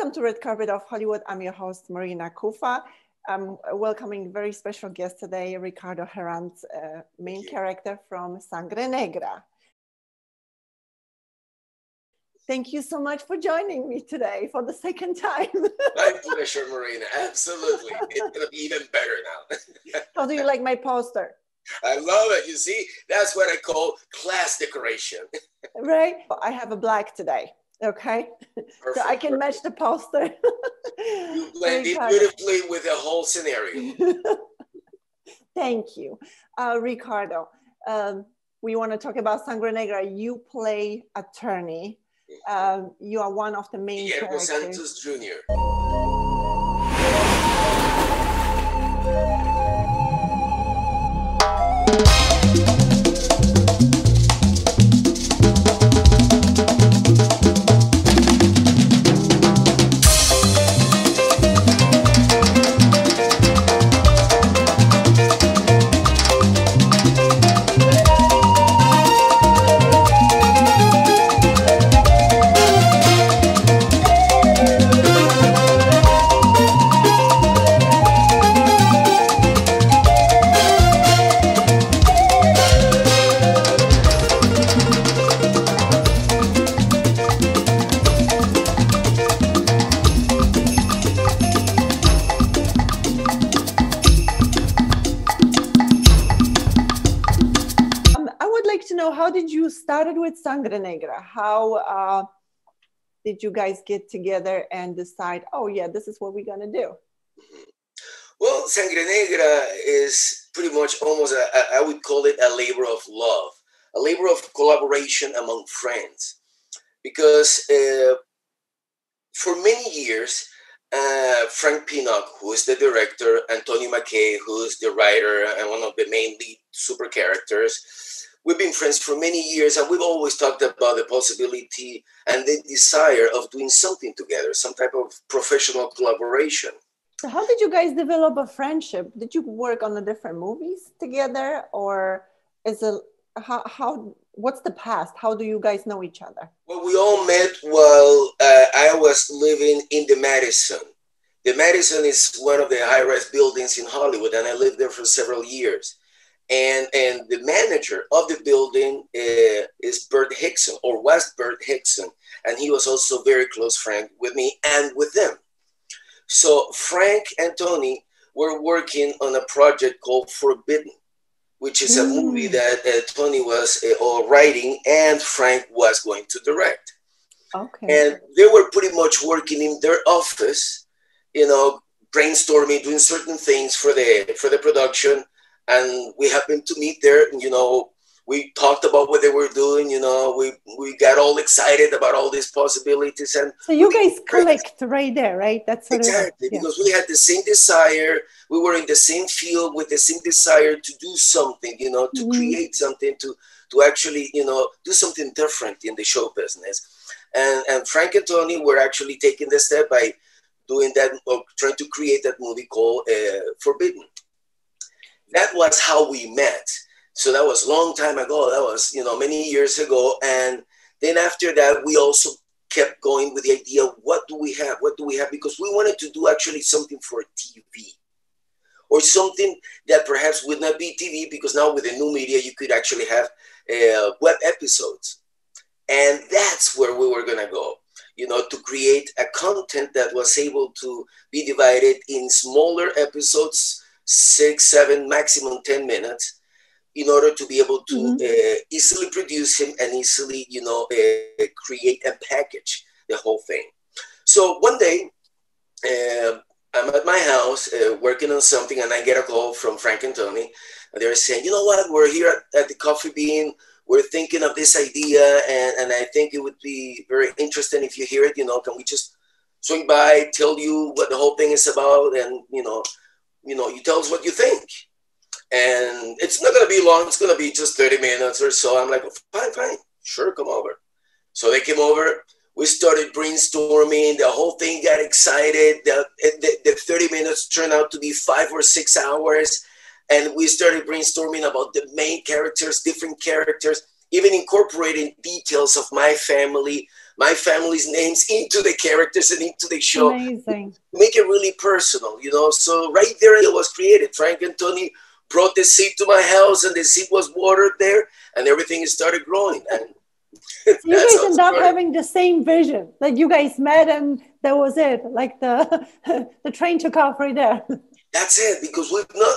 Welcome to Red Carpet of Hollywood. I'm your host, Marina Kufa. I'm welcoming a very special guest today, Ricardo Herranz, main character from Sangre Negra. Thank you so much for joining me today for the second time. My pleasure, Marina. Absolutely. It's going to be even better now. How do you like my poster? I love it. You see, that's what I call class decoration. Right? I have a black today. Okay. Perfect, so I can match the poster. You blend it beautifully with the whole scenario. Thank you. Ricardo, we want to talk about Sangre Negra. You play attorney. You are one of the main characters. Santos Jr. How did you started with Sangre Negra? How did you guys get together and decide, oh yeah, this is what we're gonna do? Well, Sangre Negra is pretty much almost, I would call it a labor of love, a labor of collaboration among friends. Because for many years, Frank Pinnock, who is the director, and Tony McKay, who is the writer and one of the main lead super characters, we've been friends for many years, and we've always talked about the possibility and the desire of doing something together, some type of professional collaboration. So how did you guys develop a friendship? Did you work on the different movies together, or is it what's the past? How do you guys know each other? Well, we all met while I was living in the Madison. The Madison is one of the high-rise buildings in Hollywood, and I lived there for several years. And the manager of the building is Bert Hickson, or was Bert Hickson, and he was also very close friend with me and with them. So Frank and Tony were working on a project called Forbidden, which is a movie that Tony was writing and Frank was going to direct. Okay. And they were pretty much working in their office, you know, brainstorming, doing certain things for the production. And we happened to meet there, and, you know, we talked about what they were doing, you know, we got all excited about all these possibilities. And so you guys clicked right there, right? That's exactly, because we had the same desire. We were in the same field with the same desire to do something, you know, to create something, to actually, you know, do something different in the show business. And Frank and Tony were actually taking the step by doing that, or trying to create that movie called Forbidden. That was how we met. So that was a long time ago. That was, you know, many years ago. And then after that, we also kept going with the idea, what do we have? What do we have? Because we wanted to do actually something for TV, or something that perhaps would not be TV, because now with the new media, you could actually have web episodes. And that's where we were going to go, you know, to create a content that was able to be divided in smaller episodes, 6, 7, maximum 10 minutes, in order to be able to easily produce him and easily, you know, create and package the whole thing. So one day, I'm at my house working on something, and I get a call from Frank and Tony, and they're saying, you know what, we're here at the Coffee Bean, we're thinking of this idea, and I think it would be very interesting if you hear it, you know, can we just swing by, tell you what the whole thing is about, and, you know, you tell us what you think. And it's not going to be long. It's going to be just 30 minutes or so. I'm like, fine, sure, come over. So they came over. We started brainstorming. The whole thing got excited. The 30 minutes turned out to be 5 or 6 hours. And we started brainstorming about the main characters, different characters, even incorporating details of my family, my family's names into the characters and into the show. Amazing. Make it really personal, you know. So right there it was created. Frank and Tony brought the seed to my house, and the seed was watered there, and everything started growing. And you guys end up having the same vision. Like you guys met, and that was it. Like the the train took off right there. That's it, because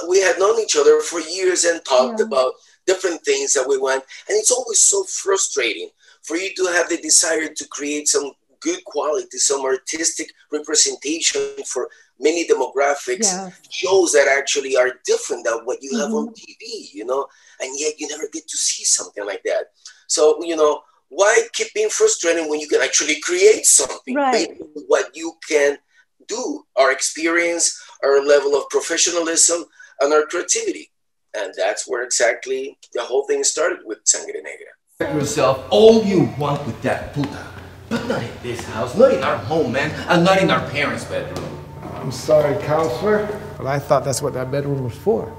we had known each other for years and talked about different things that we want. And it's always so frustrating for you to have the desire to create some good quality, some artistic representation for many demographics, shows that actually are different than what you have on TV, you know, and yet you never get to see something like that. So, you know, why keep being frustrated when you can actually create something based on what you can do, our experience, our level of professionalism, and our creativity. And that's where exactly the whole thing started with Sangre Negra. Get yourself all you want with that puta, but not in this house, not in our home, man, and not in our parents' bedroom. I'm sorry, counselor, but I thought that's what that bedroom was for.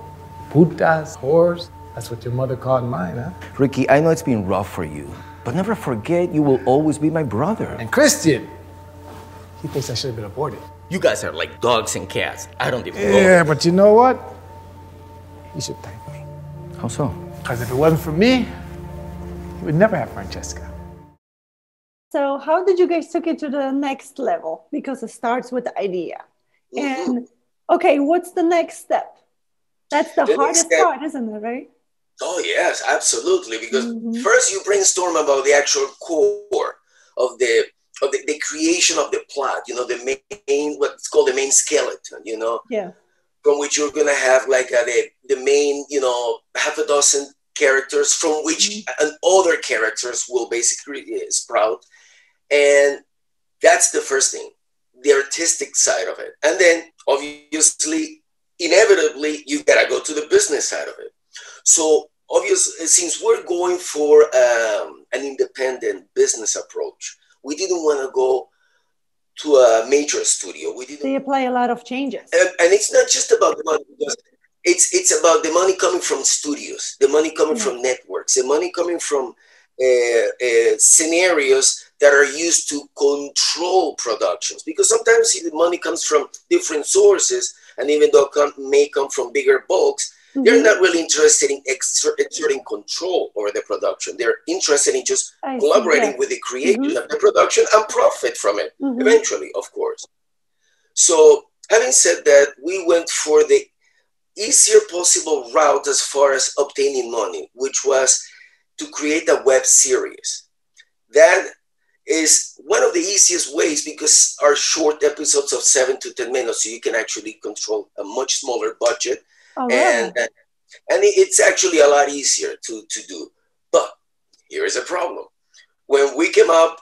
Putas, whores, that's what your mother called mine, huh? Ricky, I know it's been rough for you, but never forget you will always be my brother. And Christian, he thinks I should have been aborted. You guys are like dogs and cats. I don't even know. Yeah, but you know what? You should thank me. How so? Because if it wasn't for me, you would never have Francesca. So how did you guys take it to the next level? Because it starts with the idea. And okay, what's the next step? That's the hardest part, isn't it, right? Oh, yes, absolutely. Because first you brainstorm about the actual core of the creation of the plot, you know, the main, what's called the main skeleton, you know, from which you're going to have like the main, you know, half a dozen characters from which other characters will basically sprout. And that's the first thing, the artistic side of it. And then obviously, inevitably, you got to go to the business side of it. So obviously, since we're going for an independent business approach, we didn't want to go to a major studio. So you apply a lot of changes. And it's not just about the money, because it's about the money coming from studios, the money coming from networks, the money coming from scenarios that are used to control productions. Because sometimes the money comes from different sources, and even though it may come from bigger bulks, they're not really interested in exerting control over the production. They're interested in just collaborating with the creation of the production and profit from it, eventually, of course. So having said that, we went for the easier possible route as far as obtaining money, which was to create a web series. That is one of the easiest ways, because our short episodes of 7 to 10 minutes, so you can actually control a much smaller budget. And it's actually a lot easier to do. But here is a problem. When we came up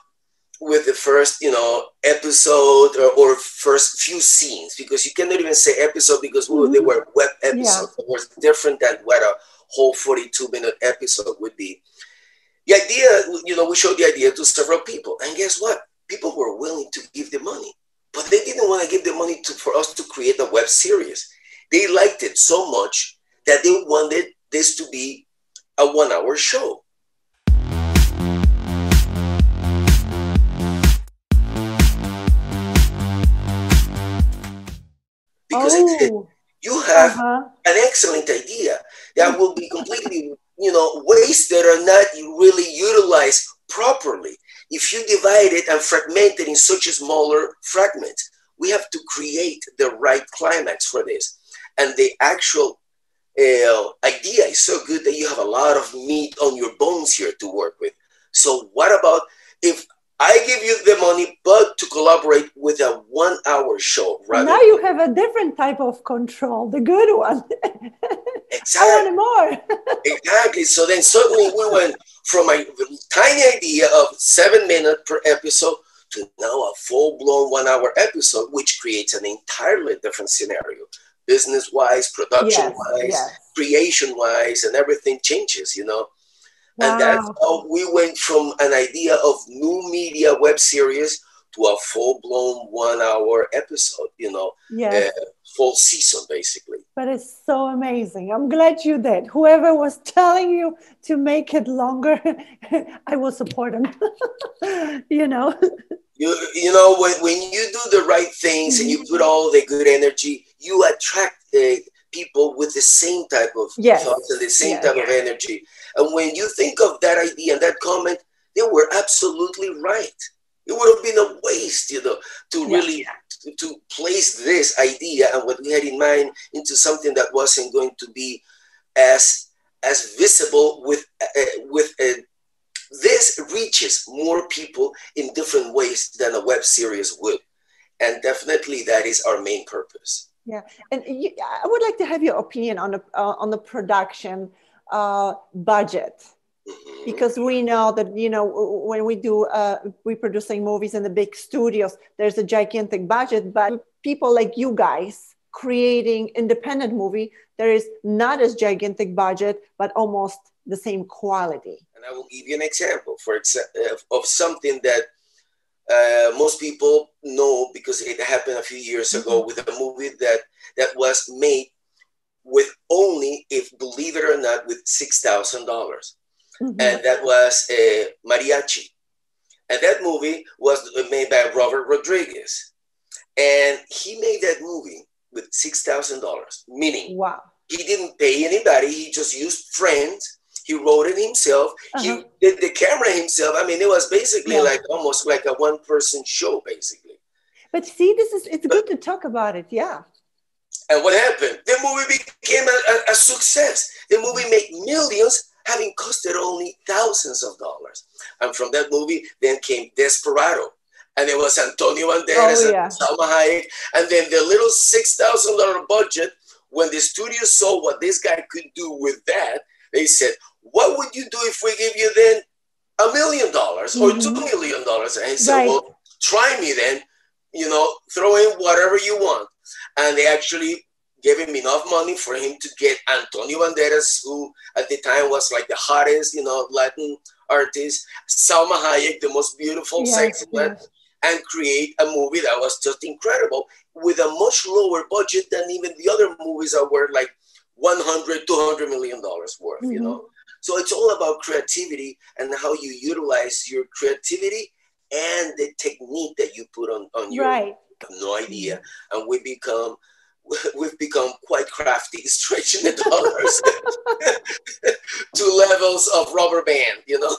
with the first, you know, episode or first few scenes, because you cannot even say episode, because they were web episodes. It was different than what a whole 42-minute episode would be. The idea, you know, we showed the idea to several people. And guess what? People were willing to give the money, but they didn't want to give the money for us to create a web series. They liked it so much that they wanted this to be a 1-hour show. Because you have an excellent idea that will be completely, you know, wasted or not really utilized properly. If you divide it and fragment it in such a smaller fragments, we have to create the right climax for this. And the actual idea is so good that you have a lot of meat on your bones here to work with. So what about if I give you the money, but to collaborate with a 1-hour show? Now you have a different type of control, the good one. Exactly. I want more. Exactly. So then suddenly we went from a tiny idea of 7 minutes per episode to now a full-blown 1-hour episode, which creates an entirely different scenario. Business-wise, production-wise, creation-wise, and everything changes, you know. And that's how we went from an idea of new media web series to a full-blown 1-hour episode, you know, yes. Full season, basically. But it's so amazing. I'm glad you did. Whoever was telling you to make it longer, I will support them. You know? You know, when you do the right things and you put all the good energy, you attract people with the same type of thoughts and the same type of energy. And when you think of that idea and that comment, they were absolutely right. It would have been a waste, you know, to really to place this idea and what we had in mind into something that wasn't going to be as visible with this reaches more people in different ways than a web series would. And definitely that is our main purpose. Yeah. And I would like to have your opinion on the production budget. Because we know that, you know, when we do we producing movies in the big studios, there's a gigantic budget, but people like you guys creating independent movie, there is not as gigantic budget, but almost the same quality. And I will give you an example of something that most people know because it happened a few years ago with a movie that was made with only, if believe it or not, with $6,000. And that was Mariachi. And that movie was made by Robert Rodriguez. And he made that movie with $6,000, meaning he didn't pay anybody. He just used friends. He wrote it himself. He did the camera himself. I mean, it was basically like almost like a one-person show, basically. But see, it's good to talk about it, And what happened? The movie became a success. The movie made millions, having costed only thousands of dollars. And from that movie, then came Desperado. And it was Antonio Banderas and Salma Hayek. And then the little $6,000 budget, when the studio saw what this guy could do with that, they said, what would you do if we give you then $1 million or $2 million? And he said, well, try me then, you know, throw in whatever you want. And they actually gave him enough money for him to get Antonio Banderas, who at the time was like the hottest, you know, Latin artist, Salma Hayek, the most beautiful, sexy man, and create a movie that was just incredible with a much lower budget than even the other movies that were like $100, $200 million worth, you know? So it's all about creativity and how you utilize your creativity and the technique that you put on your, I have no idea. And we've become quite crafty, stretching the dollars to levels of rubber band, you know?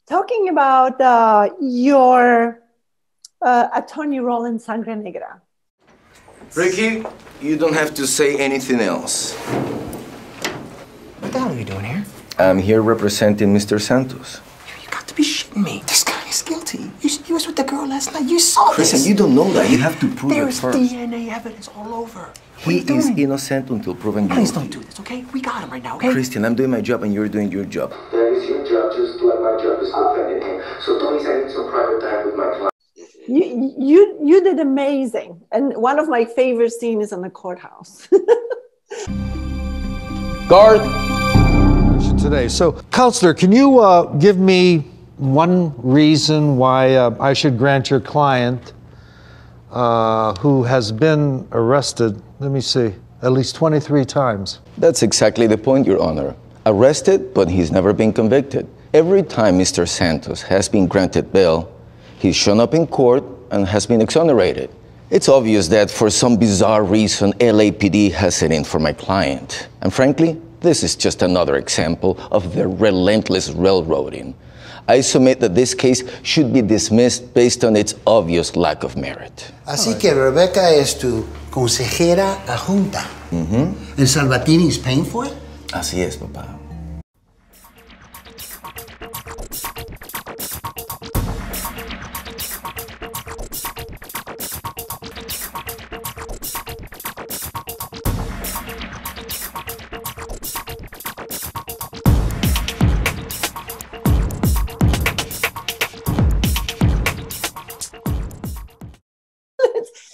Talking about your attorney role in Sangre Negra. Ricky, you don't have to say anything else. What the hell are you doing here? I'm here representing Mr. Santos. You got to be shitting me. This guy is guilty. You was with the girl last night. You saw this. Christian, you don't know that. You have to prove it first. There's DNA evidence all over. He is innocent until proven guilty. Please don't do this, okay? We got him right now, okay? Christian, I'm doing my job and you're doing your job. That is your job, just like my job is defending him. So please, I need some private time with my client. You did amazing. And one of my favorite scenes is in the courthouse. Guard. Today. So, Counselor, can you give me one reason why I should grant your client, who has been arrested, let me see, at least 23 times? That's exactly the point, Your Honor. Arrested, but he's never been convicted. Every time Mr. Santos has been granted bail, he's shown up in court and has been exonerated. It's obvious that for some bizarre reason, LAPD has it in for my client. And frankly, this is just another example of their relentless railroading. I submit that this case should be dismissed based on its obvious lack of merit. Así que Rebecca es tu consejera adjunta. And Salvatini is paying for it? Así es, papá.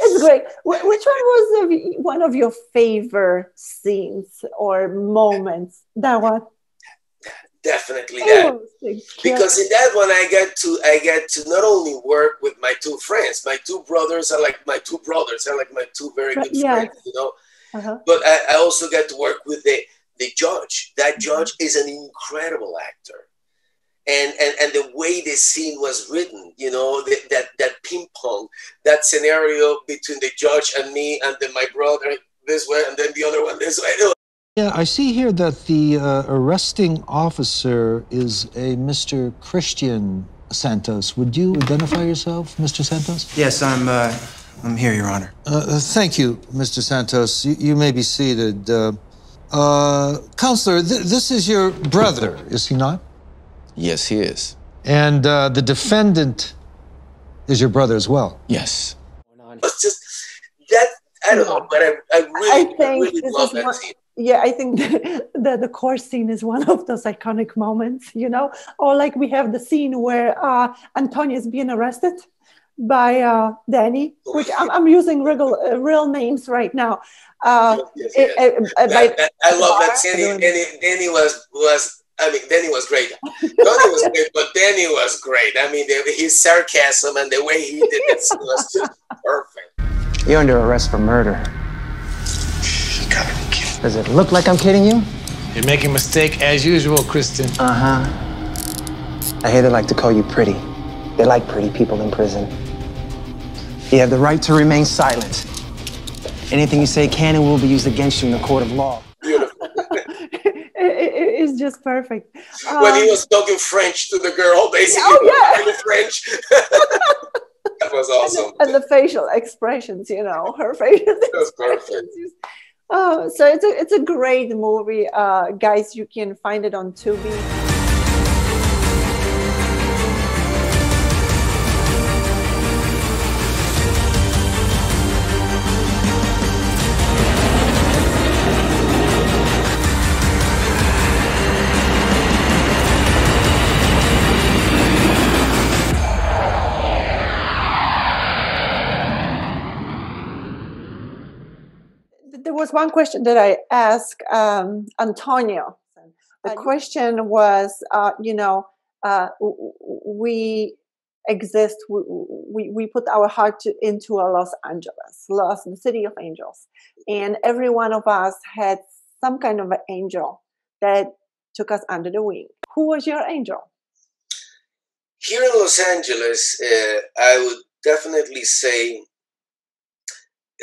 It's great. Which one was one of your favorite scenes or moments? That one. Definitely that. Because in that one, I get to not only work with my two friends. My two brothers are like my two brothers. They're like my two very good friends, you know. But I also get to work with the judge. That judge is an incredible actor. And the way the scene was written, you know, that ping pong, that scenario between the judge and me, and then my brother this way, and then the other one this way. Yeah, I see here that the arresting officer is a Mr. Christian Santos. Would you identify yourself, Mr. Santos? Yes, I'm here, Your Honor. Thank you, Mr. Santos. You may be seated. Counselor, this is your brother, is he not? Yes, he is. And the defendant is your brother as well? Yes. It's just that, I don't know, but I really love that scene. Yeah, I think the court scene is one of those iconic moments, you know? Or like we have the scene where Antonio is being arrested by Danny, which I'm using real names right now. I love that scene. Danny was great. Tony was great, but Danny was great. I mean, his sarcasm and the way he did it was just perfect. You're under arrest for murder. You gotta be kidding. Does it look like I'm kidding you? You're making a mistake as usual, Kristen. I hear they like to call you pretty. They like pretty people in prison. You have the right to remain silent. Anything you say can and will be used against you in the court of law. Beautiful. It's just perfect. When he was talking French to the girl, basically, French. That was awesome. And the facial expressions, you know, her facial expressions. So it's a great movie, guys. You can find it on Tubi. There was one question that I asked Antonio. The question was, we exist, we put our heart into Los Angeles, the city of angels. And every one of us had some kind of an angel that took us under the wing. Who was your angel? Here in Los Angeles, I would definitely say,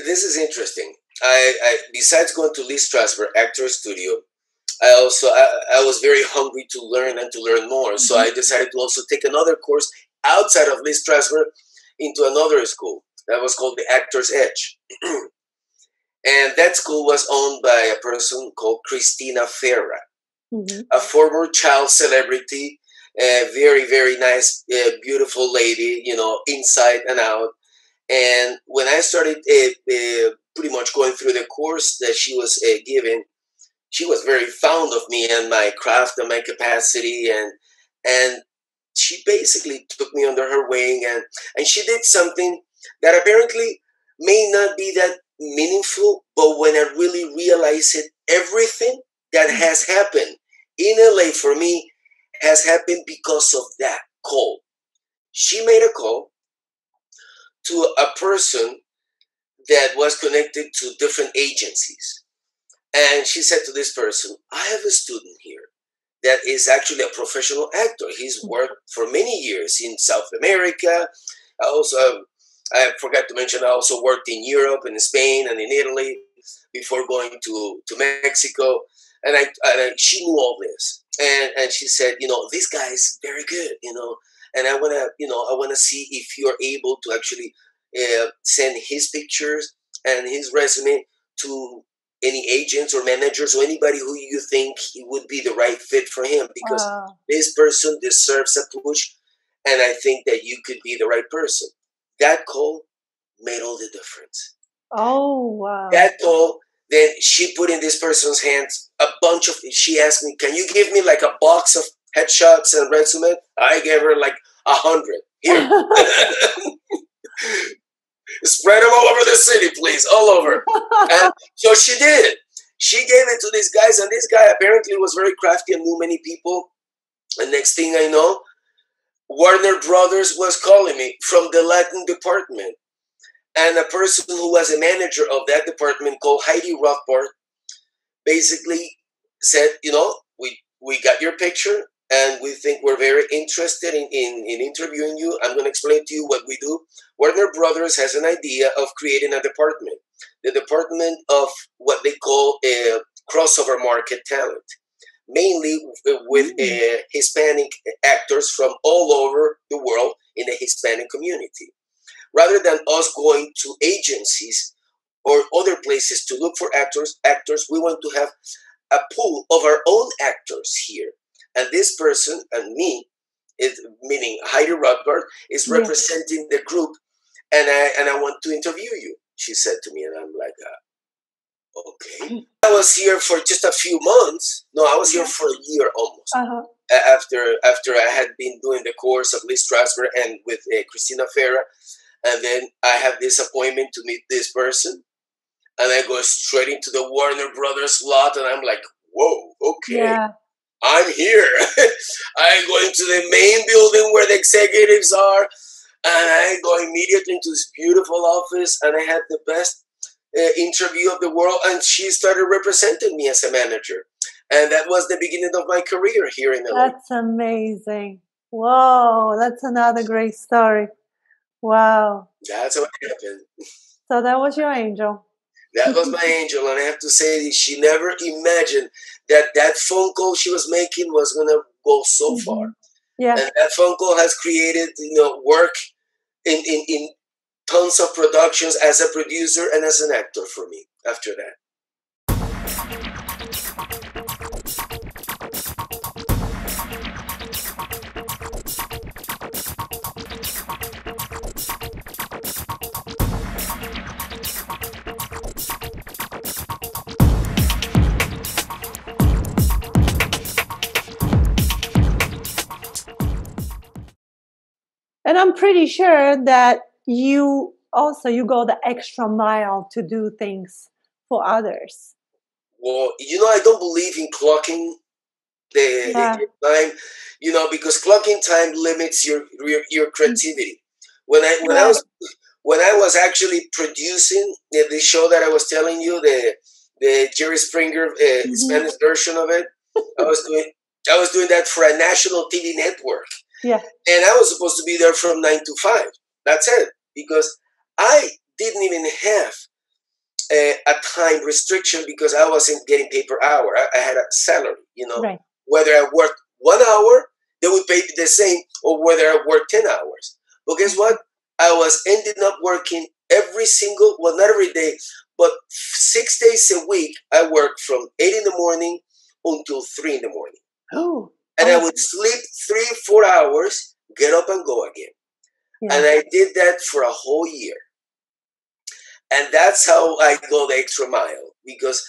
this is interesting. I besides going to Lee Strasberg Actor Studio, I was very hungry to learn and to learn more. So I decided to also take another course outside of Lee Strasberg into another school that was called the Actor's Edge. And that school was owned by a person called Cristina Ferra, a former child celebrity, a very, very nice, beautiful lady, you know, inside and out. And when I started pretty much going through the course that she was giving, she was very fond of me and my craft and my capacity, and she basically took me under her wing, and she did something that apparently may not be that meaningful, but when I really realized it, everything that has happened in LA for me has happened because of that call. She made a call to a person that was connected to different agencies. And she said to this person, I have a student here that is actually a professional actor. He's worked for many years in South America. I forgot to mention, I also worked in Europe, in Spain, and in Italy before going to Mexico. And she knew all this. And she said, you know, this guy is very good, you know, and I want to see if you're able to actually send his pictures and his resume to any agents or managers or anybody who you think he would be the right fit for him, because this person deserves a push, and I think that you could be the right person. That call made all the difference. Oh, wow. That call, then she put in this person's hands a bunch of, she asked me, can you give me like a box of headshots and resume? I gave her like 100. Here. Spread them all over the city, please, all over. And so she did. She gave it to these guys, and this guy apparently was very crafty and knew many people. And next thing I know, Warner Brothers was calling me from the Latin department. And a person who was a manager of that department called Heidi Rothbard basically said, you know, we got your picture, and we think we're very interested in interviewing you. I'm going to explain to you what we do. Warner Brothers has an idea of creating a department, the department of what they call a crossover market talent, mainly with Hispanic actors from all over the world in the Hispanic community. Rather than us going to agencies or other places to look for actors, we want to have a pool of our own actors here. And this person and me, meaning Heidi Rothbard, is representing the group, and I want to interview you, she said to me, and I'm like, okay. I was here for just a few months. No, I was here for a year almost. After I had been doing the course of Lee Strasberg and with Cristina Ferra, and then I have this appointment to meet this person, and I go straight into the Warner Brothers lot, and I'm like, whoa, okay. Yeah. I'm here. I go into the main building where the executives are, and I go immediately into this beautiful office, and I had the best interview of the world, and she started representing me as a manager. And that was the beginning of my career here in LA. That's amazing. Whoa, that's another great story. Wow. That's what happened. So that was your angel. That was my angel, and I have to say she never imagined that phone call she was making was going to go so far. Yeah. And that phone call has created, work in tons of productions as a producer and as an actor for me after that. And I'm pretty sure that you go the extra mile to do things for others. Well, I don't believe in clocking the time, because clocking time limits your creativity. When I was actually producing the show that I was telling you, the Jerry Springer Spanish version of it, I was doing that for a national TV network. Yeah. And I was supposed to be there from 9 to 5. That's it. Because I didn't even have a time restriction because I wasn't getting paid per hour. I had a salary, Right. Whether I worked 1 hour, they would pay me the same, or whether I worked 10 hours. But guess what? I was ending up working not every day, But 6 days a week, I worked from 8 in the morning until 3 in the morning. Oh. And I would sleep 3-4 hours, get up and go again. Yeah. And I did that for a whole year. And that's how I go the extra mile, because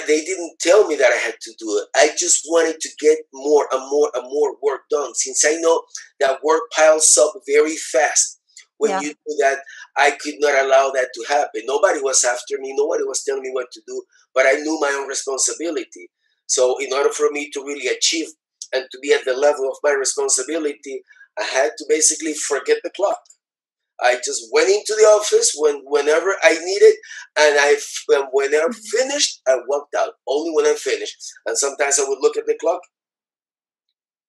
they didn't tell me that I had to do it. I just wanted to get more and more and more work done, since I know that work piles up very fast. When you do that, I could not allow that to happen. Nobody was after me. Nobody was telling me what to do, but I knew my own responsibility. So in order for me to really achieve and to be at the level of my responsibility, I had to basically forget the clock. I just went into the office whenever I needed, and whenever finished, I walked out. Only when I finished. And sometimes I would look at the clock.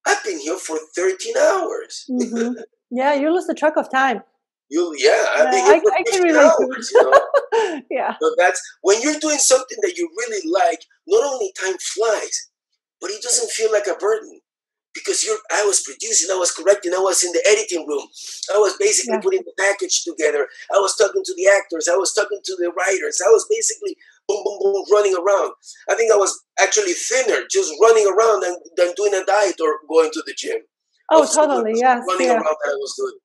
I've been here for 13 hours. Mm-hmm. Yeah, you lose the track of time. I've been here for 13 hours, you know? Yeah. So that's, when you're doing something that you really like, not only time flies, but it doesn't feel like a burden. Because I was producing, I was correcting, I was in the editing room. I was basically putting the package together. I was talking to the actors. I was talking to the writers. I was basically boom, boom, boom, running around. I think I was actually thinner just running around than doing a diet or going to the gym. Oh, totally, yes. Running around that I was doing.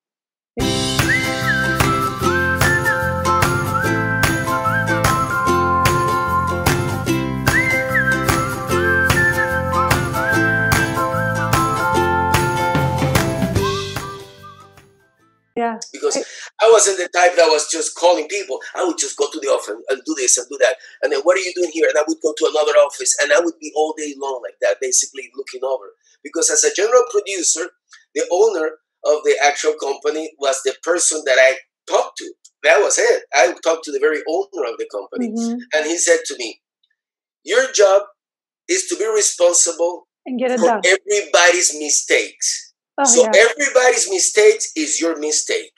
Yeah. Because I wasn't the type that was just calling people. I would just go to the office and do this and do that. And then, what are you doing here? And I would go to another office, and I would be all day long like that, basically looking over. Because as a general producer, the owner of the actual company was the person that I talked to. That was it. I talked to the very owner of the company. Mm-hmm. And he said to me, your job is to be responsible and get it for done. everybody's mistakes. Oh, so yeah. everybody's mistakes is your mistake.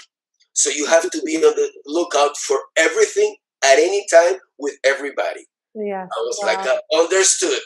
So you have to be on the lookout for everything at any time with everybody. Yeah. I was like, understood.